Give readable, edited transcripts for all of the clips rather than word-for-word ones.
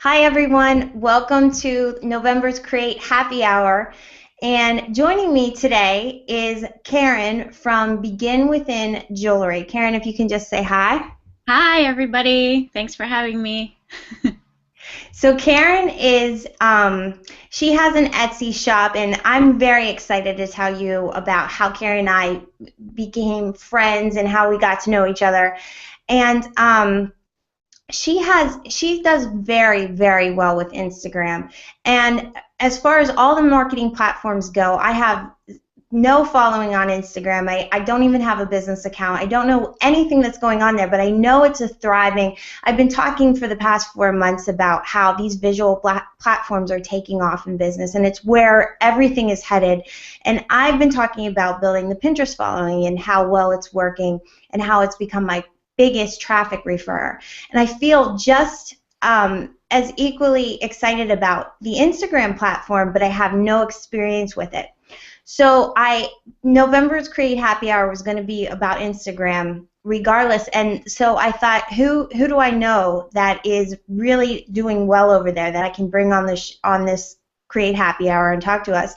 Hi, everyone. Welcome to November's Create Happy Hour. And joining me today is Karen from Begin Within Jewelry. Karen, if you can just say hi. Hi, everybody. Thanks for having me. So, Karen she has an Etsy shop, and I'm very excited to tell you about how Karen and I became friends and how we got to know each other. And she does very well with Instagram, and as far as all the marketing platforms go, I have no following on Instagram. I don't even have a business account. I don't know anything that's going on there, but I know it's a thriving. I've been talking for the past 4 months about how these visual platforms are taking off in business, and it's where everything is headed. And I've been talking about building the Pinterest following and how well it's working and how it's become my biggest traffic referrer. And I feel just as equally excited about the Instagram platform, but I have no experience with it. So November's Create Happy Hour was going to be about Instagram regardless, and so I thought, who do I know that is really doing well over there that I can bring on this Create Happy Hour and talk to us?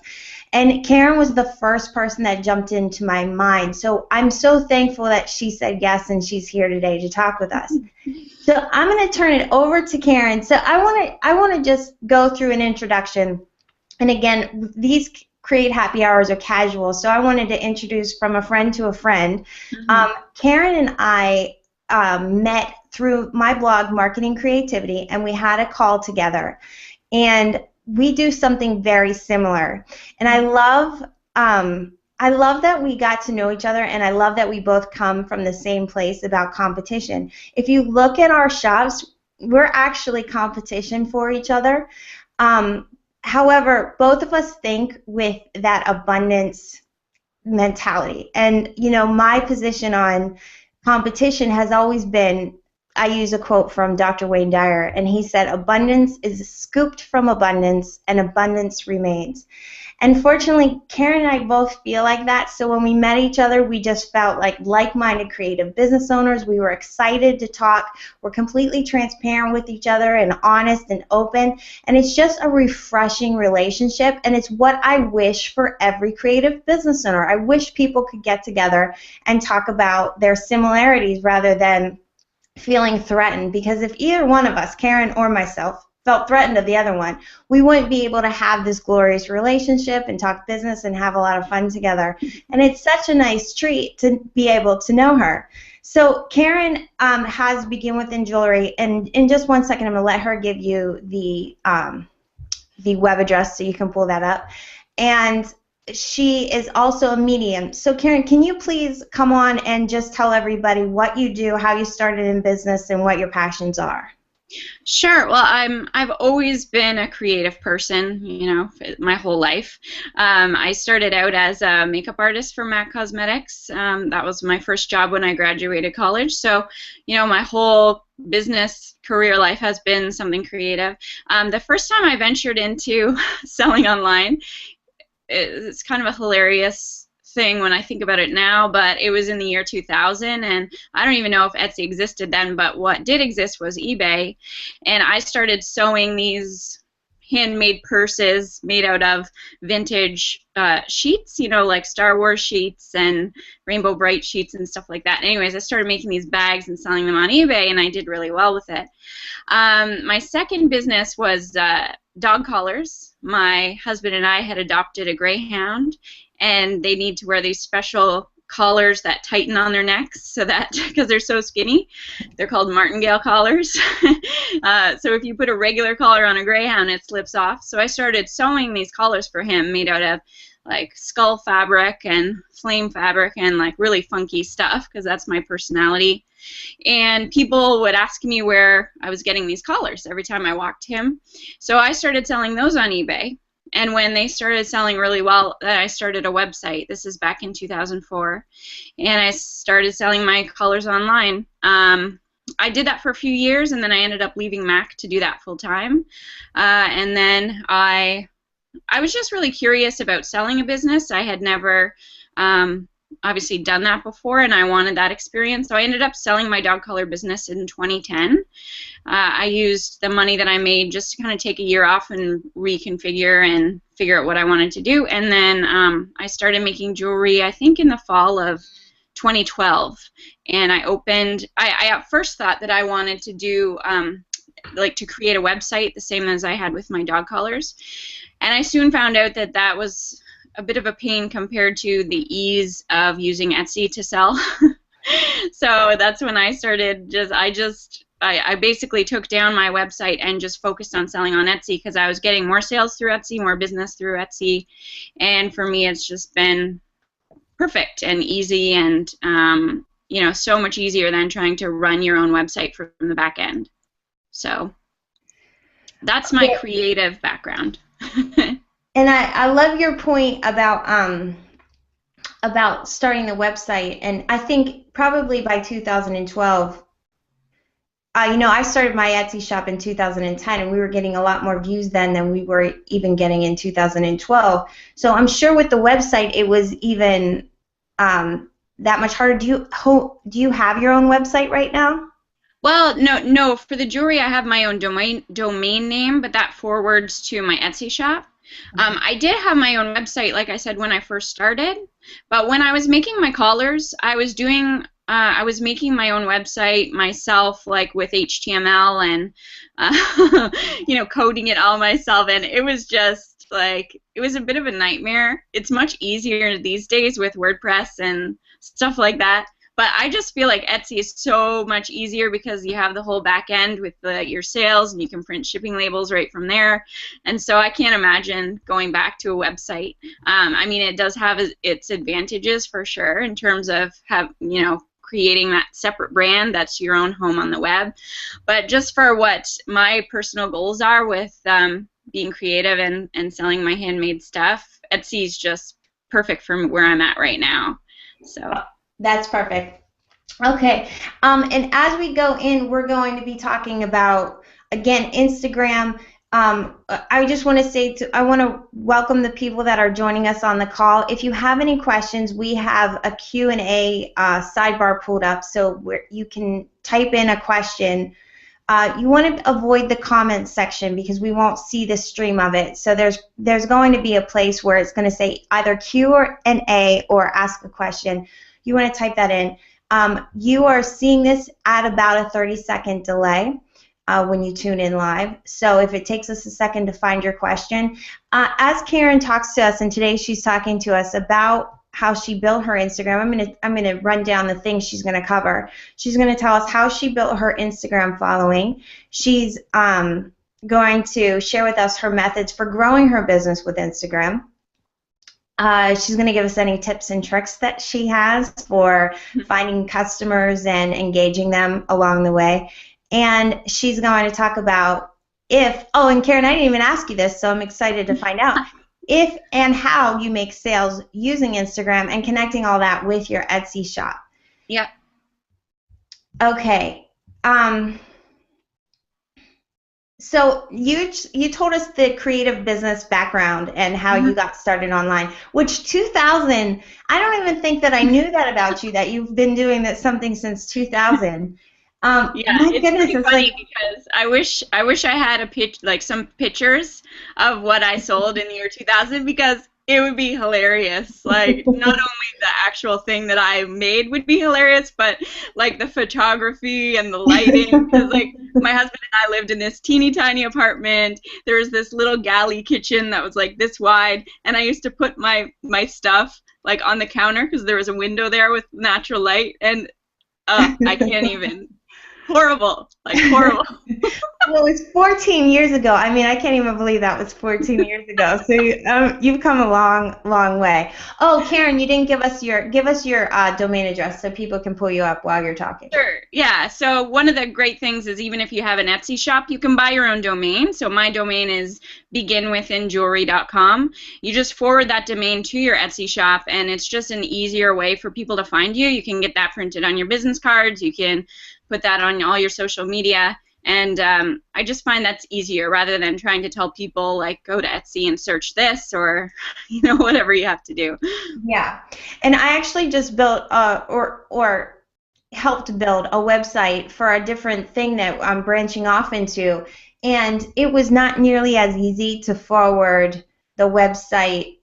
And Karen was the first person that jumped into my mind. So I'm so thankful that she said yes and she's here today to talk with us. So I'm going to turn it over to Karen. So I want to just go through an introduction. And again, these Create Happy Hours are casual, so I wanted to introduce from a friend to a friend. Karen and I met through my blog, Marketing Creativity, and we had a call together. And we do something very similar. And I love that we got to know each other, and I love that we both come from the same place about competition. If you look at our shops, we're actually competition for each other. However, both of us think with that abundance mentality. And, my position on competition has always been, I use a quote from Dr. Wayne Dyer, and he said, abundance is scooped from abundance, and abundance remains. And fortunately, Karen and I both feel like that. So when we met each other, we just felt like like-minded creative business owners. We were excited to talk. We're completely transparent with each other and honest and open. And it's just a refreshing relationship. And it's what I wish for every creative business owner. I wish people could get together and talk about their similarities rather than feeling threatened, because if either one of us, Karen or myself, felt threatened of the other one, we wouldn't be able to have this glorious relationship and talk business and have a lot of fun together. And it's such a nice treat to be able to know her. So Karen has Begin Within Jewelry, and in just 1 second, I'm going to let her give you the web address so you can pull that up. And she is also a medium. So Karen, can you please come on and just tell everybody what you do, how you started in business, and what your passions are? Sure. Well, I've always been a creative person, my whole life. I started out as a makeup artist for MAC Cosmetics. That was my first job when I graduated college. So, my whole business career life has been something creative. The first time I ventured into selling online, it's kind of a hilarious thing when I think about it now, but it was in the year 2000, and I don't even know if Etsy existed then, but what did exist was eBay, and I started sewing these handmade purses made out of vintage sheets, like Star Wars sheets and Rainbow Bright sheets and stuff like that. Anyways, I started making these bags and selling them on eBay, and I did really well with it. My second business was dog collars. My husband and I had adopted a greyhound, and they need to wear these special collars that tighten on their necks so that, because they're so skinny, they're called martingale collars. So if you put a regular collar on a greyhound, it slips off. So I started sewing these collars for him made out of like skull fabric and flame fabric and like really funky stuff, because that's my personality. And people would ask me where I was getting these collars every time I walked him. So I started selling those on eBay. And when they started selling really well, I started a website. This is back in 2004. And I started selling my collars online. I did that for a few years, and then I ended up leaving MAC to do that full time. And then I was just really curious about selling a business. I had never obviously done that before, and I wanted that experience. So I ended up selling my dog collar business in 2010. I used the money that I made just to kind of take a year off and reconfigure and figure out what I wanted to do. And then I started making jewelry, I think, in the fall of 2012. And I at first thought that I wanted to do, like, to create a website the same as I had with my dog collars. And I soon found out that that was a bit of a pain compared to the ease of using Etsy to sell. So that's when I started I basically took down my website and just focused on selling on Etsy, because I was getting more sales through Etsy, more business through Etsy, and for me it's just been perfect and easy, and you know, so much easier than trying to run your own website from the back end. So that's my creative background. And I love your point about starting the website, and I think probably by 2012, you know, I started my Etsy shop in 2010, and we were getting a lot more views then than we were even getting in 2012. So I'm sure with the website it was even that much harder. Do you have your own website right now? Well, no. For the jewelry, I have my own domain name, but that forwards to my Etsy shop. I did have my own website, like I said, when I first started, but when I was making my collars, I was making my own website myself, like with HTML and you know, coding it all myself, and it was just like, it was a bit of a nightmare. It's much easier these days with WordPress and stuff like that. But I just feel like Etsy is so much easier because you have the whole back end with your sales, and you can print shipping labels right from there. And so I can't imagine going back to a website. I mean, it does have its advantages for sure in terms of you know, creating that separate brand that's your own home on the web. But just for what my personal goals are with being creative and selling my handmade stuff, Etsy is just perfect for where I'm at right now. So. That's perfect. Okay, and as we go in, we're going to be talking about, again, Instagram. I just want to say, I want to welcome the people that are joining us on the call. If you have any questions, we have a Q&A sidebar pulled up, so where you can type in a question. You want to avoid the comments section because we won't see the stream of it. So there's going to be a place where it's going to say either Q&A or ask a question. You want to type that in. You are seeing this at about a 30-second delay when you tune in live. So if it takes us a second to find your question, as Karen talks to us, and today she's talking to us about how she built her Instagram. I'm gonna run down the things she's gonna cover. She's gonna tell us how she built her Instagram following. She's going to share with us her methods for growing her business with Instagram. She's going to give us any tips and tricks that she has for finding customers and engaging them along the way. And she's going to talk about and Karen, I didn't even ask you this, so I'm excited to find out, if and how you make sales using Instagram and connecting all that with your Etsy shop. Yeah. Okay. So you told us the creative business background and how you got started online, which 2000, I don't even think that I knew that about you, that you've been doing something since 2000. Yeah, it's pretty funny because I wish I had some pictures of what I sold in the year 2000, because it would be hilarious. Like, not only the actual thing that I made would be hilarious, but like the photography and the lighting. Because like my husband and I lived in this teeny tiny apartment. There was this little galley kitchen that was like this wide, and I used to put my stuff like on the counter because there was a window there with natural light, and I can't even. Horrible, like horrible. Well, it was 14 years ago. I mean, I can't even believe that was 14 years ago. So you've come a long, long way. Oh, Karen, you didn't give us your domain address so people can pull you up while you're talking. Sure. Yeah. So one of the great things is, even if you have an Etsy shop, you can buy your own domain. So my domain is beginwithinjewelry.com. You just forward that domain to your Etsy shop, and it's just an easier way for people to find you. You can get that printed on your business cards. You can put that on all your social media, And I just find that's easier rather than trying to tell people, like, go to Etsy and search this, or whatever you have to do. Yeah, and I actually just built or helped build a website for a different thing that I'm branching off into, and it was not nearly as easy to forward the website,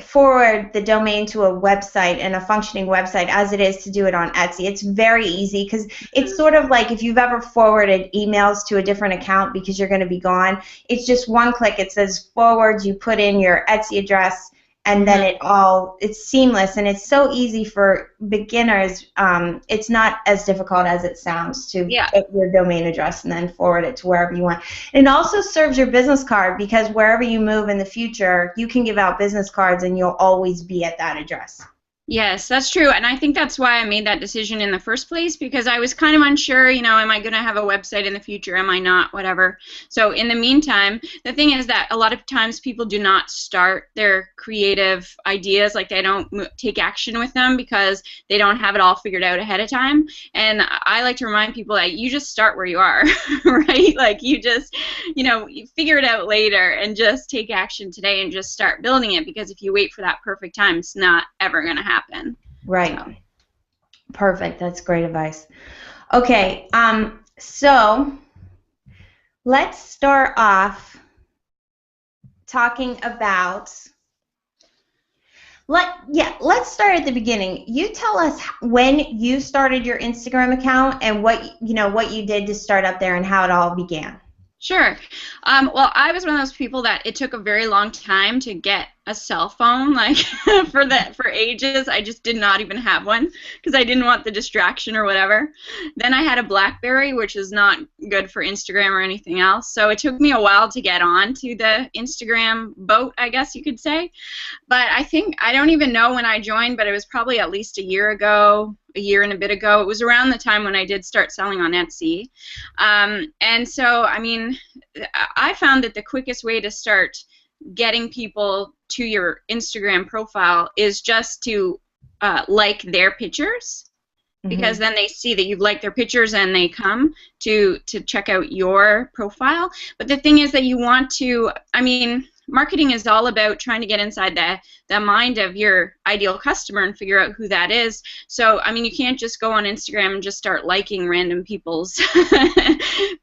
forward the domain to a website and a functioning website as it is to do it on Etsy. It's very easy because it's sort of like if you've ever forwarded emails to a different account because you're going to be gone, it's just one click. It says forward, you put in your Etsy address, and then it's seamless, and it's so easy for beginners. It's not as difficult as it sounds to put your domain address and then forward it to wherever you want. And it also serves your business card, because wherever you move in the future, you can give out business cards and you'll always be at that address. Yes, that's true, and I think that's why I made that decision in the first place, because I was kind of unsure, am I going to have a website in the future, am I not, whatever. So in the meantime, the thing is that a lot of times people do not start their creative ideas, like they don't take action with them because they don't have it all figured out ahead of time, and I like to remind people that you just start where you are, right? Like you just, you figure it out later and just take action today and just start building it, because if you wait for that perfect time, it's not ever going to happen. Right. So. Perfect. That's great advice. Okay. So let's start off talking about. Let's start at the beginning. You tell us when you started your Instagram account and what you did to start up there and how it all began. Sure. Well, I was one of those people that it took a very long time to get a cell phone. Like for ages, I just did not even have one because I didn't want the distraction or whatever. Then I had a BlackBerry, which is not good for Instagram or anything else. So it took me a while to get on to the Instagram boat, I guess you could say. But I don't even know when I joined, but it was probably at least a year and a bit ago. It was around the time when I did start selling on Etsy. And so, I found that the quickest way to start getting people to your Instagram profile is just to like their pictures, because then they see that you've liked their pictures and they come to check out your profile. But the thing is that you want to, marketing is all about trying to get inside the mind of your ideal customer and figure out who that is. So, you can't just go on Instagram and just start liking random people's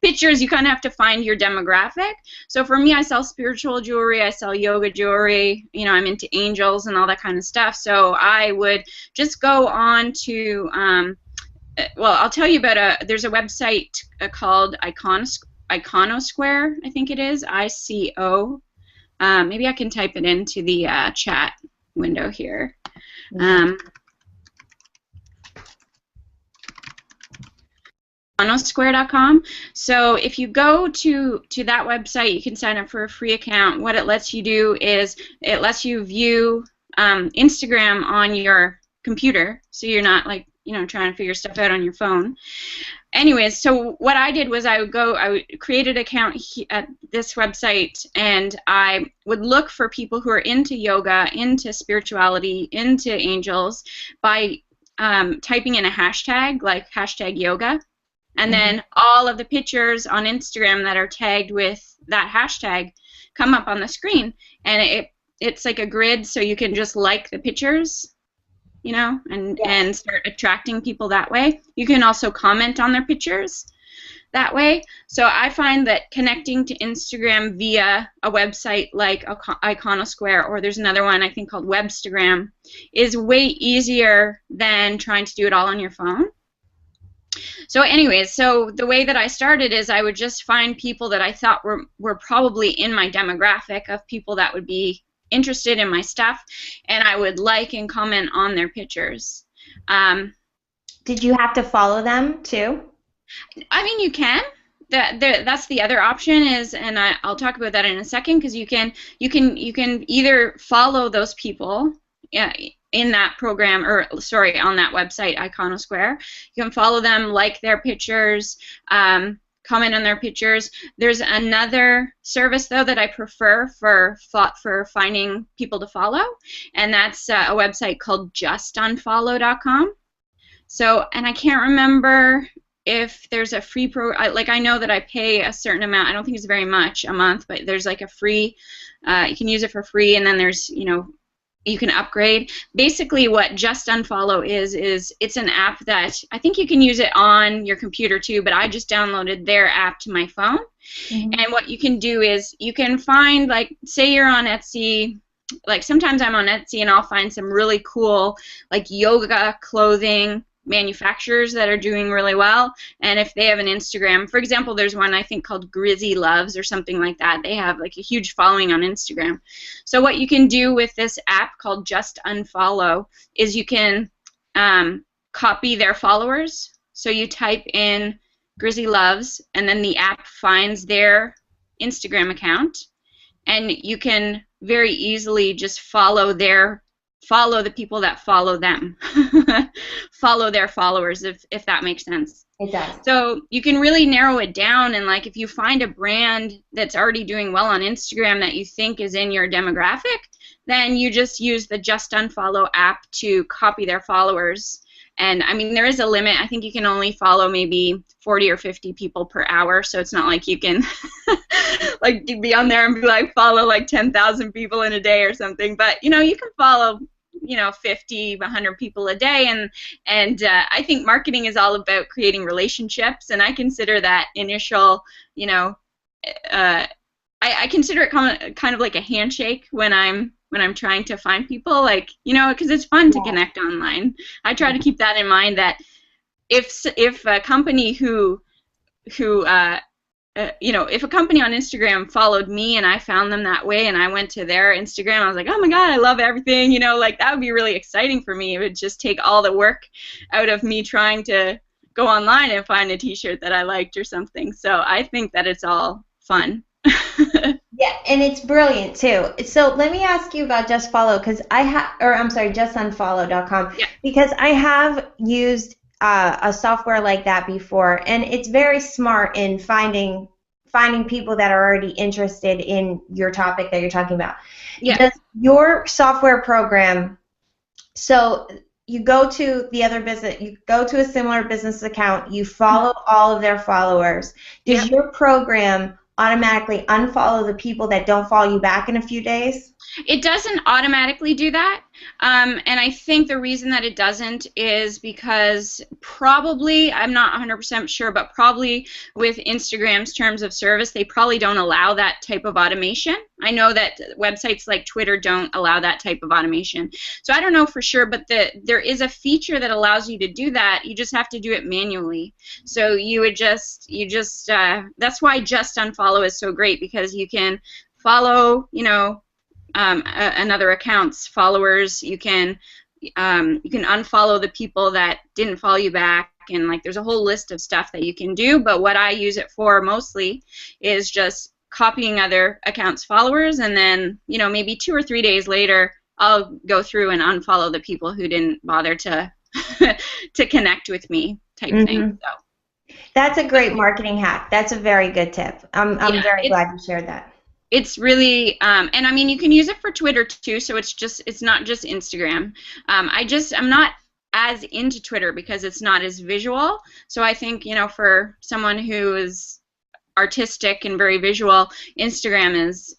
pictures. You kind of have to find your demographic. So for me, I sell spiritual jewelry, I sell yoga jewelry, I'm into angels and all that kind of stuff. So I would just go on to, I'll tell you about there's a website called Iconosquare, I think it is, ICO. Maybe I can type it into the chat window here. Iconosquare.com. So if you go to that website, you can sign up for a free account. What it lets you do is it lets you view Instagram on your computer, so you're not trying to figure stuff out on your phone. Anyways, so what I did was I would create an account at this website, and I would look for people who are into yoga, into spirituality, into angels by typing in a hashtag, like hashtag yoga, and then all of the pictures on Instagram that are tagged with that hashtag come up on the screen, and it's like a grid, so you can just like the pictures, and start attracting people that way. You can also comment on their pictures that way. So I find that connecting to Instagram via a website like Iconosquare, or there's another one I think called Webstagram, is way easier than trying to do it all on your phone. So anyways, so the way that I started is I would just find people that I thought were probably in my demographic of people that would be interested in my stuff, and I would like and comment on their pictures. Did you have to follow them too? You can. That's the other option is, and I'll talk about that in a second, because you can either follow those people in that program, on that website, Iconosquare. You can follow them, like their pictures, comment on their pictures. There's another service though that I prefer for finding people to follow, and that's a website called justunfollow.com. So, and I can't remember if there's a free like I know that I pay a certain amount. I don't think it's very much a month, but there's like a free. You can use it for free, and then there's you can upgrade. Basically, what Just Unfollow is it's an app that I think you can use it on your computer too, but I just downloaded their app to my phone. Mm-hmm. And what you can do is you can find, like, say you're on Etsy. Like, sometimes I'm on Etsy and I'll find some really cool, like, yoga clothing manufacturers that are doing really well, and if they have an Instagram, for example, there's one I think called Grizzy Loves or something like that. They have like a huge following on Instagram. So what you can do with this app called Just Unfollow is you can copy their followers. So you type in Grizzy Loves, and then the app finds their Instagram account, and you can very easily just follow the people that follow them. Follow their followers, if that makes sense. It does. So you can really narrow it down, and like if you find a brand that's already doing well on Instagram that you think is in your demographic, then you just use the Just Unfollow app to copy their followers. And I mean, there is a limit. I think you can only follow maybe 40 or 50 people per hour, so it's not like you can like be on there and be like follow like 10,000 people in a day or something. But you can follow 50, 100 people a day, and I think marketing is all about creating relationships, and I consider that initial, I consider it kind of like a handshake when I'm trying to find people, like, because it's fun to connect online. I try to keep that in mind, that if a company if a company on Instagram followed me and I found them that way and I went to their Instagram, I was like, oh my God, I love everything, like that would be really exciting for me. It would just take all the work out of me trying to go online and find a t-shirt that I liked or something. So I think that it's all fun. Yeah, and it's brilliant too. So let me ask you about Just Follow, because justunfollow.com, because I have used a software like that before, and it's very smart in finding people that are already interested in your topic that you're talking about. Yeah. Does your software program, so you go to the other business, you go to a similar business account, you follow all of their followers. Does your program automatically unfollow the people that don't follow you back in a few days? It doesn't automatically do that, and I think the reason that it doesn't is because probably, I'm not 100% sure, but probably with Instagram's terms of service, they probably don't allow that type of automation. I know that websites like Twitter don't allow that type of automation. So I don't know for sure, but there is a feature that allows you to do that. You just have to do it manually. So you would that's why Just Unfollow is so great, because you can follow, another account's followers. You can unfollow the people that didn't follow you back, and like there's a whole list of stuff that you can do. But what I use it for mostly is just copying other accounts' followers, and then maybe 2 or 3 days later I'll go through and unfollow the people who didn't bother to to connect with me, type thing. So that's a great marketing hack. That's a very good tip. I'm very glad you shared that. It's really, and I mean, you can use it for Twitter too, so it's not just Instagram. I'm not as into Twitter because it's not as visual, so I think, for someone who is artistic and very visual, Instagram is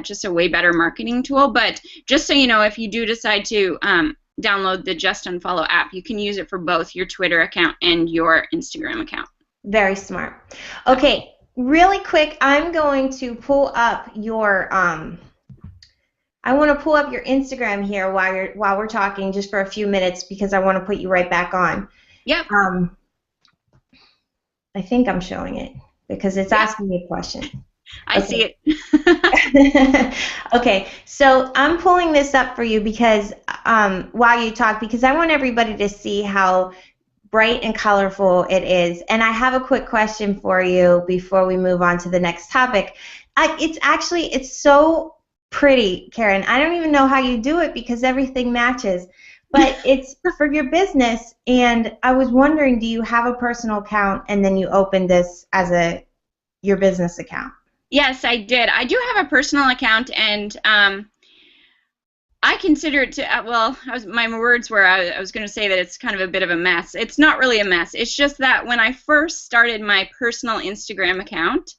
just a way better marketing tool. But just so you know, if you do decide to download the Just Unfollow app, you can use it for both your Twitter account and your Instagram account. Very smart. Okay. Really quick, I'm going to pull up your I want to pull up your Instagram here while we're talking, just for a few minutes, because I want to put you right back on. Yep. I think I'm showing it because it's asking me a question. I see it. Okay, so I'm pulling this up for you because while you talk, because I want everybody to see how bright and colorful it is. And I have a quick question for you before we move on to the next topic. It's so pretty, Karen. I don't even know how you do it because everything matches. But it's for your business, and I was wondering, do you have a personal account and then you open this as your business account? Yes, I did. I do have a personal account, and I consider it to, well, my words were, I was going to say that it's kind of a bit of a mess. It's not really a mess. It's just that when I first started my personal Instagram account,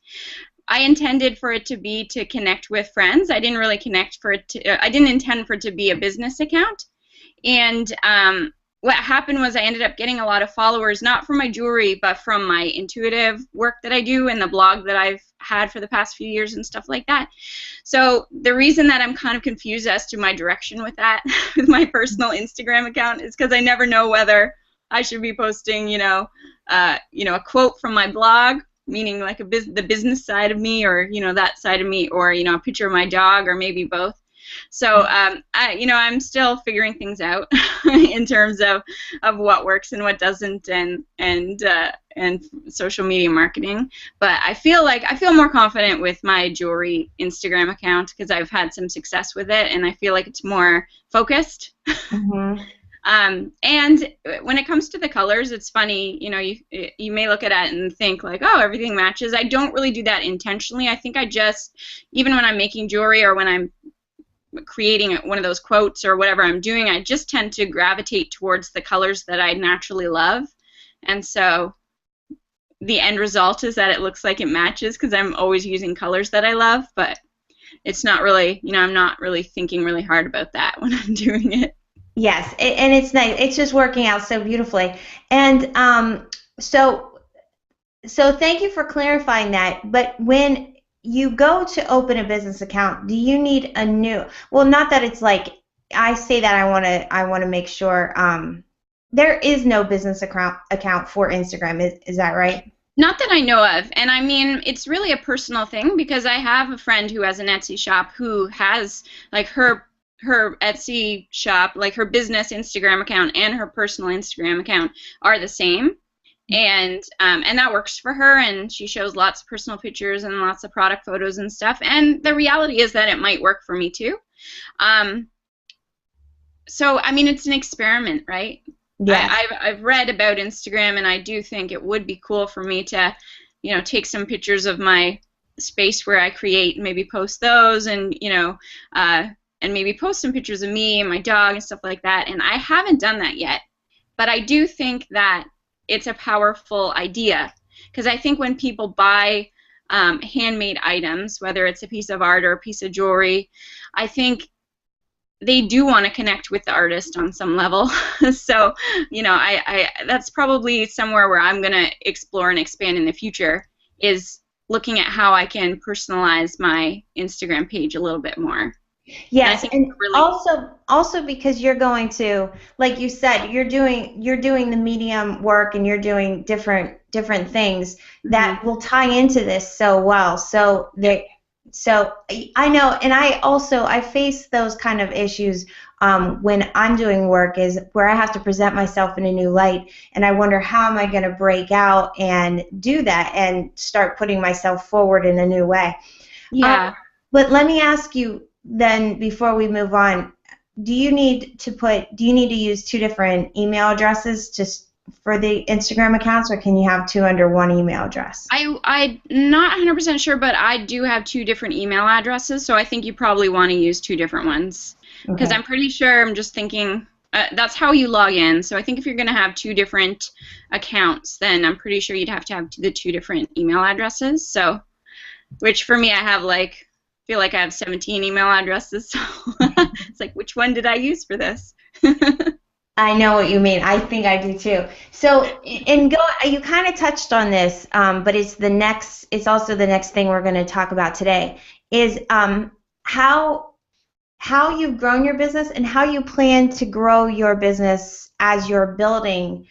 I intended for it to be to connect with friends. I didn't really connect for it to, I didn't intend for it to be a business account. And what happened was I ended up getting a lot of followers, not from my jewelry, but from my intuitive work that I do and the blog that I've had for the past few years and stuff like that. So the reason that I'm kind of confused as to my direction with that, with my personal Instagram account, is because I never know whether I should be posting, a quote from my blog, meaning like the business side of me, or that side of me, or a picture of my dog, or maybe both. So I'm still figuring things out in terms of what works and what doesn't, and social media marketing. But I feel more confident with my jewelry Instagram account because I've had some success with it, and I feel like it's more focused. Mm-hmm. And when it comes to the colors, it's funny, you may look at it and think like, oh, everything matches. I don't really do that intentionally. I think I just, even when I'm making jewelry or when I'm creating one of those quotes or whatever I'm doing, I just tend to gravitate towards the colors that I naturally love. And so the end result is that it looks like it matches because I'm always using colors that I love, but it's not really, I'm not really thinking really hard about that when I'm doing it. Yes, and it's nice. It's just working out so beautifully. And so thank you for clarifying that. But when you go to open a business account, do you need a new? Well, not that it's like I say that I want to make sure there is no business account for Instagram. Is that right? Not that I know of, and I mean it's really a personal thing because I have a friend who has an Etsy shop who has like her Etsy shop, like her business Instagram account and her personal Instagram account are the same. And that works for her, and she shows lots of personal pictures and lots of product photos and stuff. And the reality is that it might work for me too. So I mean, it's an experiment, right? Yeah. I've read about Instagram, and I do think it would be cool for me to, take some pictures of my space where I create, and maybe post those, and and maybe post some pictures of me and my dog and stuff like that. And I haven't done that yet, but I do think that it's a powerful idea because I think when people buy handmade items, whether it's a piece of art or a piece of jewelry, I think they do want to connect with the artist on some level. So, I that's probably somewhere where I'm going to explore and expand in the future, is looking at how I can personalize my Instagram page a little bit more. Yes, and really also because you're going to, like you said, you're doing the medium work and you're doing different things that will tie into this so well. So I know, and I face those kind of issues when I'm doing work, is where I have to present myself in a new light, and I wonder how am I going to break out and do that and start putting myself forward in a new way. Yeah. But let me ask you then, before we move on, do you need to use two different email addresses for the Instagram accounts, or can you have two under one email address? I'm not 100% sure, but I do have two different email addresses, so I think you probably want to use two different ones. Because I'm pretty sure, I'm just thinking, that's how you log in. So I think if you're going to have two different accounts, then I'm pretty sure you'd have to have the two different email addresses. So, which for me, I feel like I have 17 email addresses, so it's like, which one did I use for this? I know what you mean. I think I do too. So, you kind of touched on this, but it's also the next thing we're going to talk about today, is how you've grown your business and how you plan to grow your business as you're building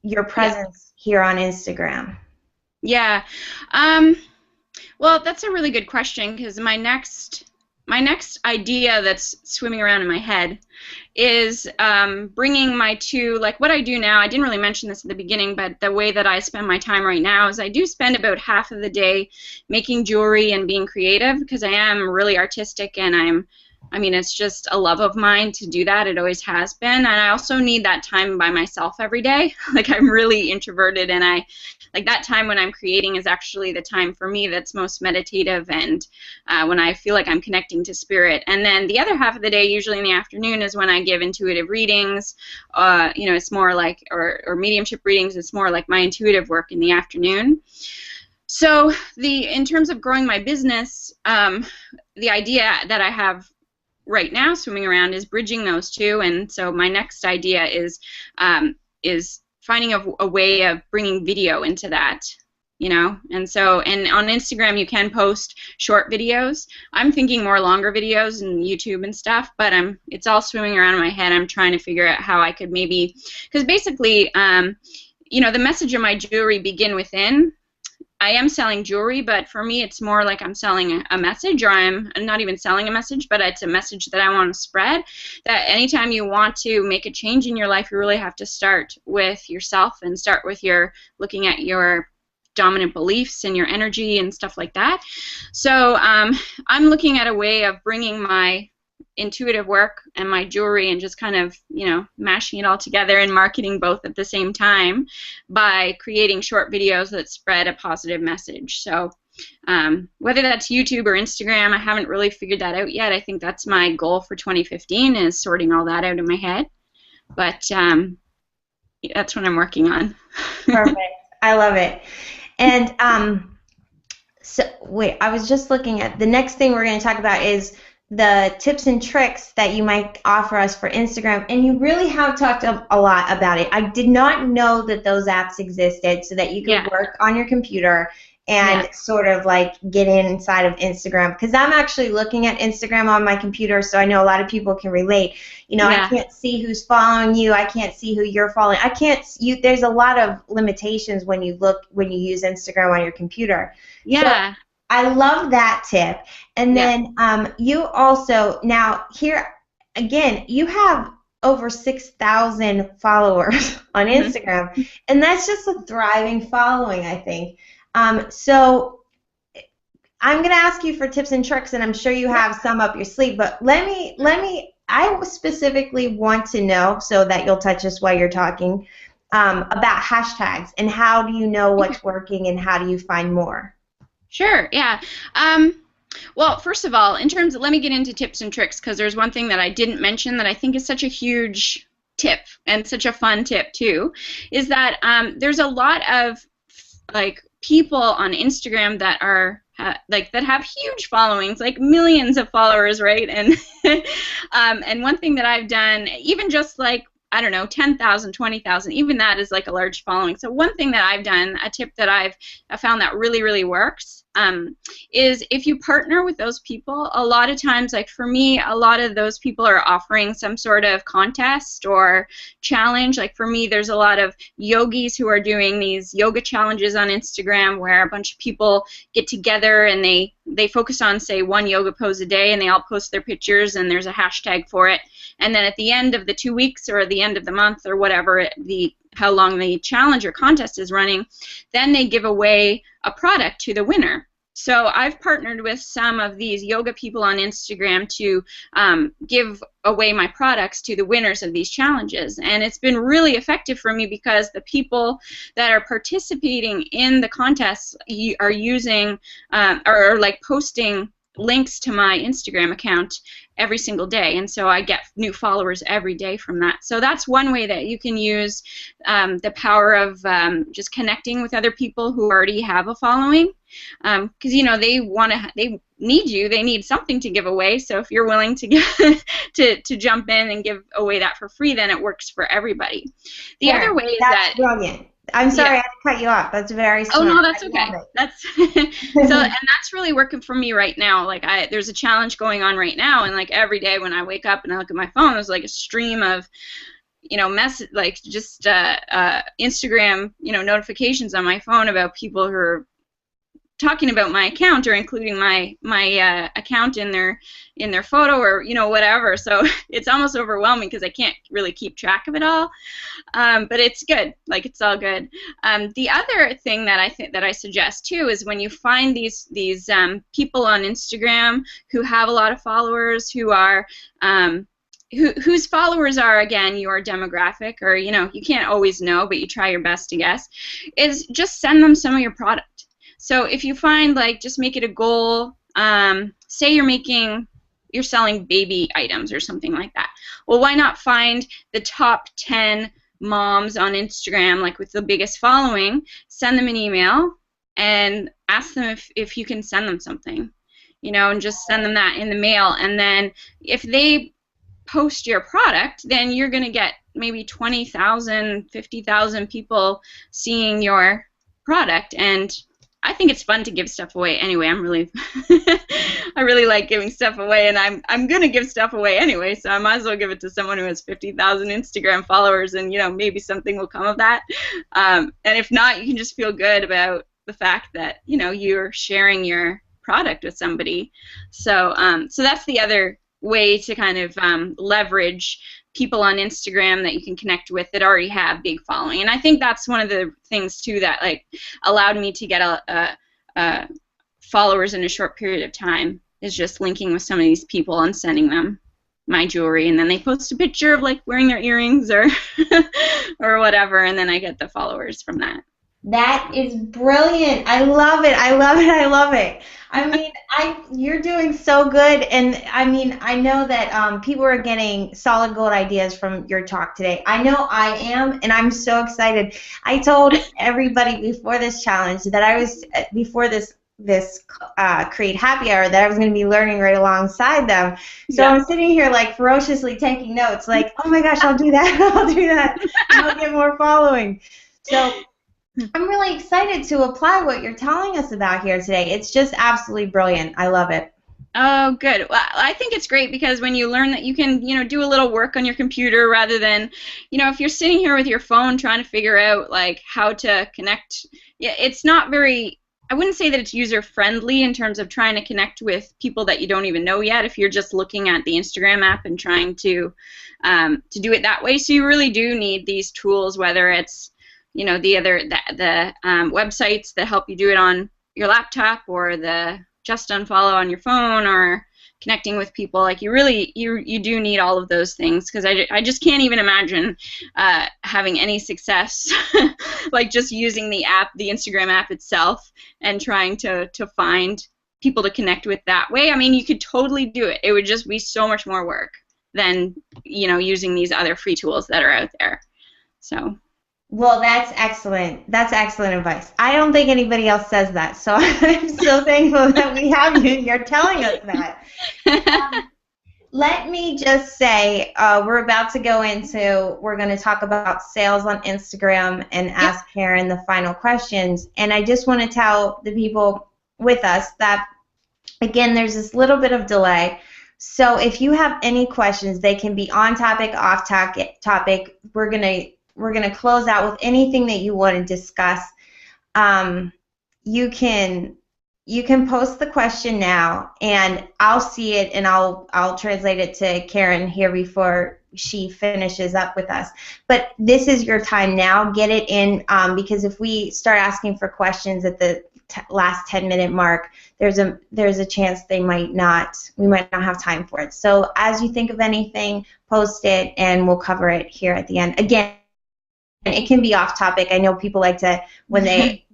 your presence here on Instagram. Yeah. Well, that's a really good question, because my next idea that's swimming around in my head is bringing my two, like what I do now. I didn't really mention this at the beginning, but the way that I spend my time right now is I do spend about half of the day making jewelry and being creative, because I am really artistic, and it's just a love of mine to do that. It always has been. And I also need that time by myself every day. Like, I'm really introverted, and I like that time when I'm creating is actually the time for me that's most meditative, and when I feel like I'm connecting to spirit. And then the other half of the day, usually in the afternoon, is when I give intuitive readings. It's more like, or mediumship readings, it's more like my intuitive work in the afternoon. So in terms of growing my business, the idea that I have right now swimming around is bridging those two. And so my next idea is finding a way of bringing video into that, and on Instagram you can post short videos. I'm thinking more longer videos and YouTube and stuff, but it's all swimming around in my head. I'm trying to figure out how I could maybe, because basically the message of my jewelry, Begin Within, I am selling jewelry, but for me it's more like I'm selling a message, or I'm not even selling a message, but it's a message that I want to spread, that anytime you want to make a change in your life, you really have to start with yourself and start with looking at your dominant beliefs and your energy and stuff like that. So I'm looking at a way of bringing my intuitive work and my jewelry and just kind of, mashing it all together and marketing both at the same time by creating short videos that spread a positive message. So whether that's YouTube or Instagram, I haven't really figured that out yet. I think that's my goal for 2015, is sorting all that out in my head. But that's what I'm working on. Perfect. I love it. And so wait, I was just looking at the next thing we're going to talk about is the tips and tricks that you might offer us for Instagram, and you really have talked a lot about it. I did not know that those apps existed so that you could work on your computer and sort of like get inside of Instagram, because I'm actually looking at Instagram on my computer, so I know a lot of people can relate. I can't see who's following you. I can't see who you're following. There's a lot of limitations when you use Instagram on your computer. Yeah. So, I love that tip. And then you also, now here again, you have over 6,000 followers on Instagram, and that's just a thriving following, I think. So I'm going to ask you for tips and tricks, and I'm sure you have some up your sleeve, but I specifically want to know, so that you'll touch us while you're talking, about hashtags, and how do you know what's working and how do you find more? Sure, yeah. Well, first of all, let me get into tips and tricks, because there's one thing that I didn't mention that I think is such a huge tip, and such a fun tip too, is that there's a lot of people on Instagram that are that have huge followings, like millions of followers, right? And and one thing that I've done, even just 10,000, 20,000, even that is like a large following. So one thing that I've done, a tip that I've found that really, really works, is if you partner with those people, a lot of times, like for me, a lot of those people are offering some sort of contest or challenge. Like for me, there's a lot of yogis who are doing these yoga challenges on Instagram where a bunch of people get together and they focus on, say, one yoga pose a day, and they all post their pictures, and there's a hashtag for it. And then at the end of the 2 weeks or at the end of the month or whatever, how long the challenge or contest is running, then they give away a product to the winner. So I've partnered with some of these yoga people on Instagram to give away my products to the winners of these challenges. And it's been really effective for me, because the people that are participating in the contests are using or posting links to my Instagram account every single day, and so I get new followers every day from that. So that's one way that you can use the power of just connecting with other people who already have a following, because they need you, they need something to give away. So if you're willing to to jump in and give away that for free, then it works for everybody. The other way is that's brilliant. I'm sorry I had to cut you off. That's very smart. Oh no, that's okay. That's and that's really working for me right now. There's a challenge going on right now, and every day when I wake up and I look at my phone, there's a stream of Instagram notifications on my phone about people who are talking about my account or including my account in their photo or whatever. So it's almost overwhelming because I can't really keep track of it all. But it's good. It's all good. The other thing that I suggest too is when you find these people on Instagram who have a lot of followers, who are whose followers are, again, your demographic, or, you know, you can't always know, but you try your best to guess, is just send them some of your product. So if you find, like, just make it a goal, say you're selling baby items or something like that. Well, why not find the top 10 moms on Instagram, like with the biggest following, send them an email and ask them if you can send them something, you know, and just send them that in the mail. And then if they post your product, then you're going to get maybe 20,000, 50,000 people seeing your product. And I think it's fun to give stuff away anyway. I really like giving stuff away, and I'm going to give stuff away anyway, so I might as well give it to someone who has 50,000 Instagram followers, and, you know, maybe something will come of that. And if not, you can just feel good about the fact that, you know, you're sharing your product with somebody. So so that's the other way to kind of leverage people on Instagram that you can connect with that already have big following. And I think that's one of the things too that, like, allowed me to get followers in a short period of time, is just linking with some of these people and sending them my jewelry, and then they post a picture of, like, wearing their earrings or or whatever, and then I get the followers from that. That is brilliant. I love it. I love it. I love it. I mean, you're doing so good, and I mean, I know that people are getting solid gold ideas from your talk today. I know I am, and I'm so excited. I told everybody before this challenge that I was before this Create Happy Hour that I was going to be learning right alongside them. So yeah. I'm sitting here, like, ferociously taking notes, like, oh my gosh, I'll do that. I'll do that. I'll get more following. So I'm really excited to apply what you're telling us about here today. It's just absolutely brilliant. I love it. Oh, good. Well, I think it's great because when you learn that you can, you know, do a little work on your computer rather than, you know, if you're sitting here with your phone trying to figure out, like, how to connect, yeah, it's not very, I wouldn't say that it's user-friendly in terms of trying to connect with people that you don't even know yet if you're just looking at the Instagram app and trying to do it that way. So you really do need these tools, whether it's, you know, the websites that help you do it on your laptop, or the Just Unfollow on your phone, or connecting with people. Like, you really, you do need all of those things, because I just can't even imagine having any success like just using the app, the Instagram app itself, and trying to find people to connect with that way. I mean, you could totally do it. It would just be so much more work than, you know, using these other free tools that are out there. So. Well, that's excellent. That's excellent advice. I don't think anybody else says that, so I'm so thankful that we have you. You're telling us that. Let me just say, we're about to go into, we're going to talk about sales on Instagram and ask Karen the final questions. And I just want to tell the people with us that, again, there's this little bit of delay. So if you have any questions, they can be on topic, off topic. We're going to close out with anything that you want to discuss. You can post the question now, and I'll see it, and I'll translate it to Karen here before she finishes up with us. But this is your time now. Get it in, because if we start asking for questions at the last 10-minute mark, there's a chance we might not have time for it. So as you think of anything, post it, and we'll cover it here at the end. Again, it can be off topic. I know people like to, when they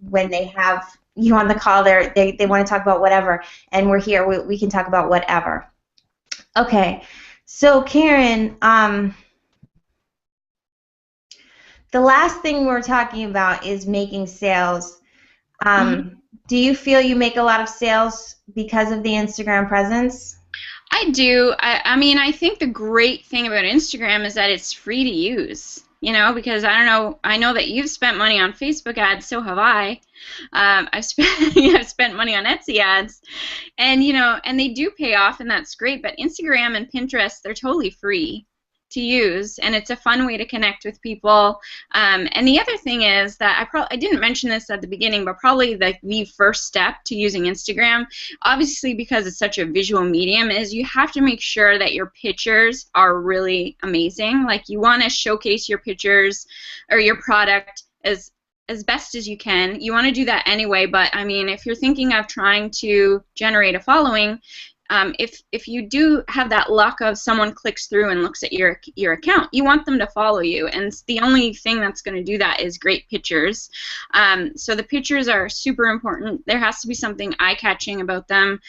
have you on the call, they want to talk about whatever, and we're here. We can talk about whatever. Okay, so Karen, the last thing we're talking about is making sales. Do you feel you make a lot of sales because of the Instagram presence? I do. I mean, I think the great thing about Instagram is that it's free to use. You know, because I know that you've spent money on Facebook ads, so have I. I've spent money on Etsy ads, and, you know, and they do pay off, and that's great. But Instagram and Pinterest, they're totally free to use, and it's a fun way to connect with people. And the other thing is that I didn't mention this at the beginning, but probably the first step to using Instagram, obviously because it's such a visual medium, is you have to make sure that your pictures are really amazing. Like, you want to showcase your pictures or your product as best as you can. You want to do that anyway, but I mean, if you're thinking of trying to generate a following, if you do have that luck of someone clicks through and looks at your account, you want them to follow you, and the only thing that's going to do that is great pictures. So the pictures are super important. There has to be something eye-catching about them.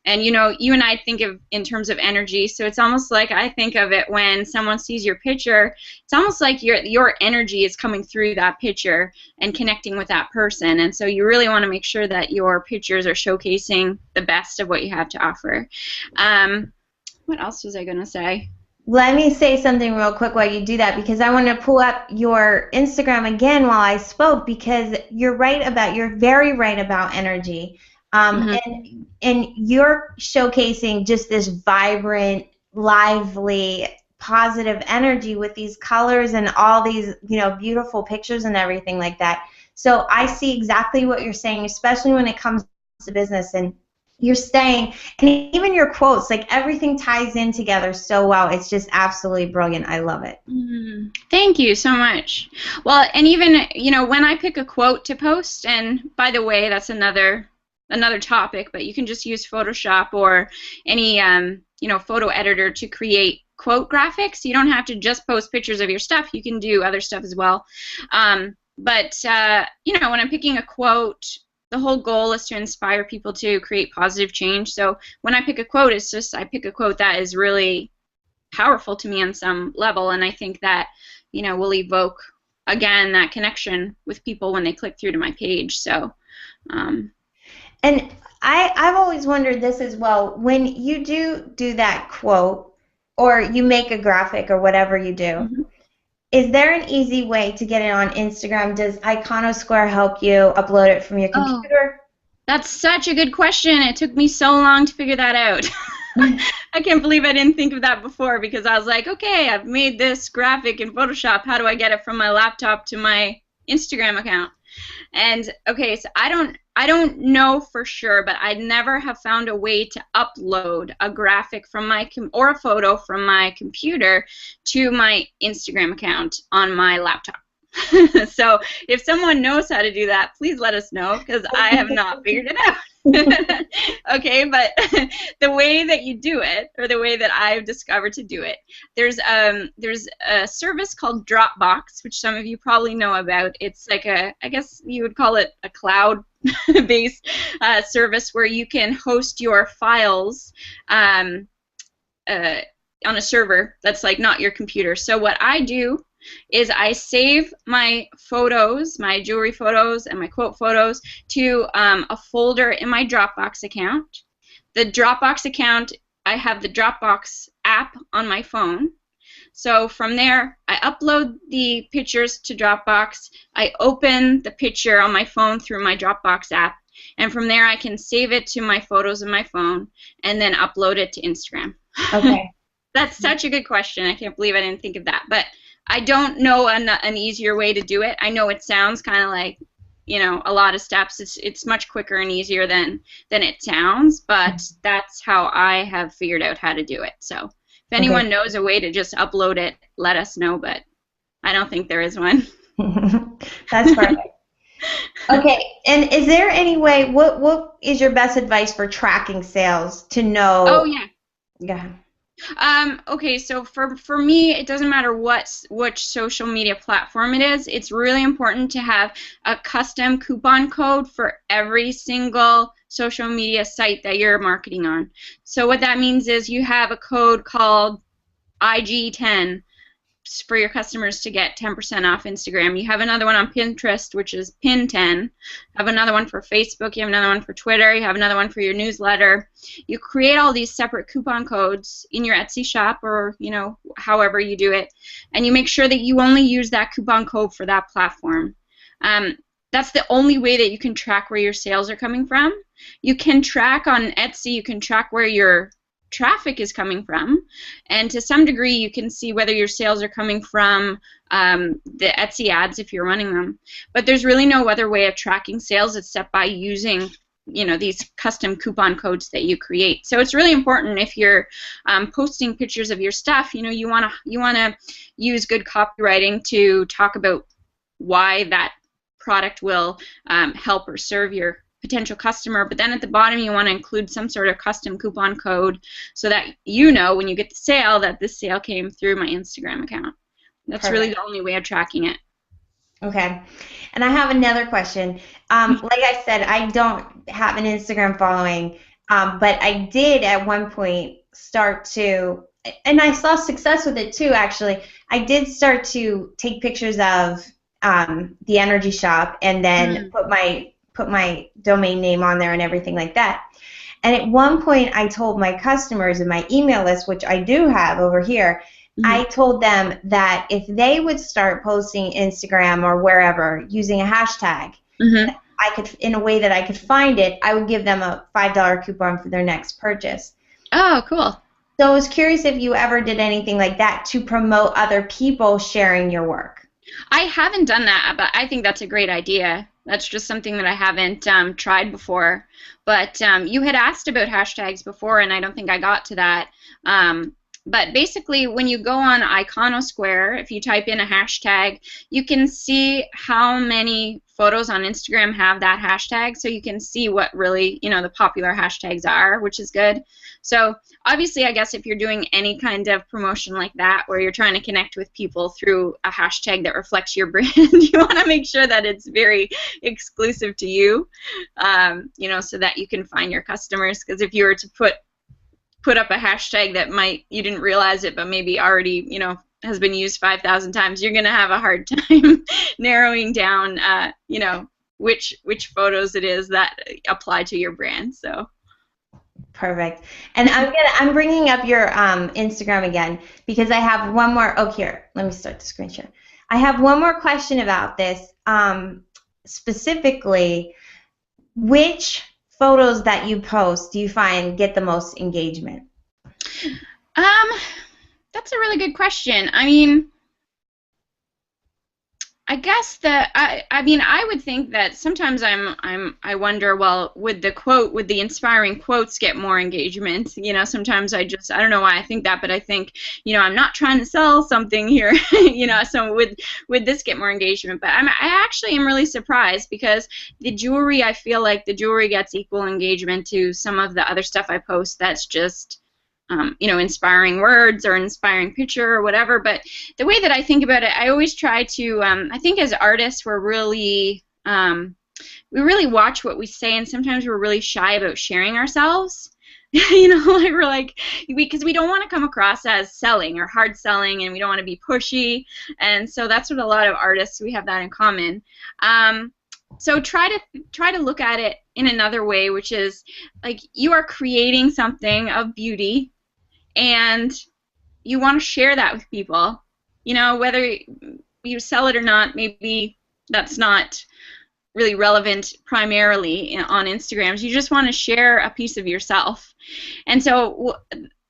And you know, you and I think of in terms of energy, so it's almost like I think of it when someone sees your picture, it's almost like your energy is coming through that picture and connecting with that person. And so you really want to make sure that your pictures are showcasing the best of what you have to offer. What else was I going to say? Let me say something real quick while you do that, because I want to pull up your Instagram again while I spoke, because you're very right about energy. And you're showcasing just this vibrant, lively, positive energy with these colors and all these, you know, beautiful pictures and everything like that. So I see exactly what you're saying, especially when it comes to business. And you're saying, and even your quotes, like everything ties in together so well. It's just absolutely brilliant. I love it. Thank you so much. Well, and even, you know, when I pick a quote to post, and by the way, that's another topic, but you can just use Photoshop or any you know, photo editor to create quote graphics. You don't have to just post pictures of your stuff. You can do other stuff as well. But you know, when I'm picking a quote, the whole goal is to inspire people to create positive change. So when I pick a quote, it's just I pick a quote that is really powerful to me on some level, and I think that, you know, will evoke again that connection with people when they click through to my page. So and I've always wondered this as well. When you do that quote, or you make a graphic or whatever you do, is there an easy way to get it on Instagram? Does Iconosquare help you upload it from your computer? That's such a good question. It took me so long to figure that out. I can't believe I didn't think of that before, because I was like, okay, I've made this graphic in Photoshop. How do I get it from my laptop to my Instagram account? And okay, so I don't know for sure, but I never have found a way to upload a graphic from my or a photo from my computer to my Instagram account on my laptop. So if someone knows how to do that, please let us know, because I have not figured it out. Okay, but the way that you do it, or the way that I've discovered to do it, there's a service called Dropbox, which some of you probably know about. It's like I guess you would call it a cloud-based service where you can host your files on a server that's like not your computer. So what I do is I save my photos, my jewelry photos and my quote photos, to a folder in my Dropbox account. The Dropbox account, I have the Dropbox app on my phone. So from there, I upload the pictures to Dropbox. I open the picture on my phone through my Dropbox app. And from there, I can save it to my photos in my phone and then upload it to Instagram. Okay. That's such a good question. I can't believe I didn't think of that. But I don't know an easier way to do it. I know it sounds kind of like, you know, a lot of steps. It's much quicker and easier than it sounds, but that's how I have figured out how to do it. So if anyone knows a way to just upload it, let us know, but I don't think there is one. That's perfect. Okay, and is there any way, what is your best advice for tracking sales to know? Oh, yeah. Yeah. Okay, so for me, it doesn't matter which social media platform it is. It's really important to have a custom coupon code for every single social media site that you're marketing on. So what that means is you have a code called IG10 for your customers to get 10% off Instagram. You have another one on Pinterest, which is Pin10. You have another one for Facebook. You have another one for Twitter. You have another one for your newsletter. You create all these separate coupon codes in your Etsy shop, or, you know, however you do it, and you make sure that you only use that coupon code for that platform. That's the only way that you can track where your sales are coming from. You can track on Etsy, you can track where your traffic is coming from, and to some degree you can see whether your sales are coming from the Etsy ads if you're running them, but there's really no other way of tracking sales except by using, you know, these custom coupon codes that you create. So it's really important if you're posting pictures of your stuff, you know, you want to use good copywriting to talk about why that product will help or serve your potential customer, but then at the bottom you want to include some sort of custom coupon code so that you know when you get the sale that this sale came through my Instagram account. That's really the only way of tracking it. Okay. And I have another question. Like I said, I don't have an Instagram following, but I did at one point start to, and I saw success with it too, actually. I did start to take pictures of the energy shop and then put my domain name on there and everything like that. And at one point I told my customers in my email list, which I do have over here, I told them that if they would start posting Instagram or wherever using a hashtag, I could, in a way that I could find it, I would give them a $5 coupon for their next purchase. Oh, cool. So I was curious if you ever did anything like that to promote other people sharing your work. I haven't done that, but I think that's a great idea. That's just something that I haven't tried before. But you had asked about hashtags before, and I don't think I got to that. But basically, when you go on Iconosquare, if you type in a hashtag, you can see how many photos on Instagram have that hashtag, so you can see what really, the popular hashtags are, which is good. So obviously, I guess if you're doing any kind of promotion like that, where you're trying to connect with people through a hashtag that reflects your brand, you want to make sure that it's very exclusive to you, so that you can find your customers. Because if you were to put up a hashtag that you didn't realize it, but maybe already, has been used 5,000 times, you're going to have a hard time narrowing down, which photos it is that apply to your brand. So. Perfect. And I'm bringing up your Instagram again because I have one more. Oh, here, let me start the screen share. I have one more question about this. Specifically, which photos that you post do you find get the most engagement? That's a really good question. I mean, I guess that I would think that sometimes I wonder, well, would the inspiring quotes get more engagement? Sometimes I don't know why I think that, but I think, I'm not trying to sell something here, so would this get more engagement? But I actually am really surprised because I feel like the jewelry gets equal engagement to some of the other stuff I post that's just inspiring words or inspiring picture or whatever. But the way that I think about it, I always try to, I think as artists we really watch what we say, and sometimes we're really shy about sharing ourselves. Because we don't want to come across as selling or hard selling, and we don't want to be pushy, and so that's what a lot of artists, we have that in common. So try to look at it in another way, which is like you are creating something of beauty, and you want to share that with people. Whether you sell it or not, maybe that's not really relevant primarily on Instagram. You just want to share a piece of yourself. And so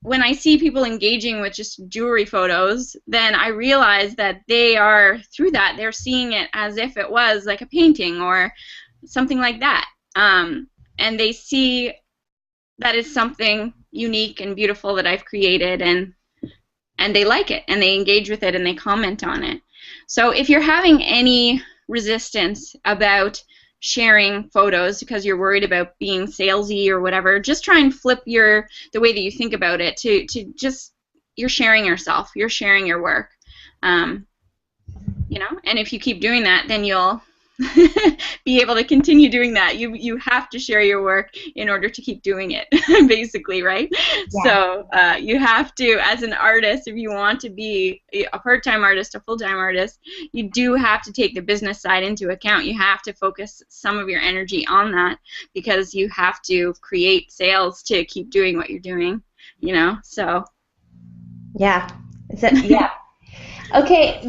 when I see people engaging with just jewelry photos, then I realize that they're seeing it as if it was like a painting or something like that. And they see that it's something unique and beautiful that I've created, and they like it, and they engage with it, and they comment on it. So if you're having any resistance about sharing photos because you're worried about being salesy or whatever, just try and flip the way that you think about it to just, you're sharing yourself, you're sharing your work, and if you keep doing that, then you'll be able to continue doing that. You have to share your work in order to keep doing it, basically, right? Yeah. So you have to, as an artist, if you want to be a part-time artist, a full-time artist, you do have to take the business side into account. You have to focus some of your energy on that because you have to create sales to keep doing what you're doing, so. Yeah. Yeah. Okay,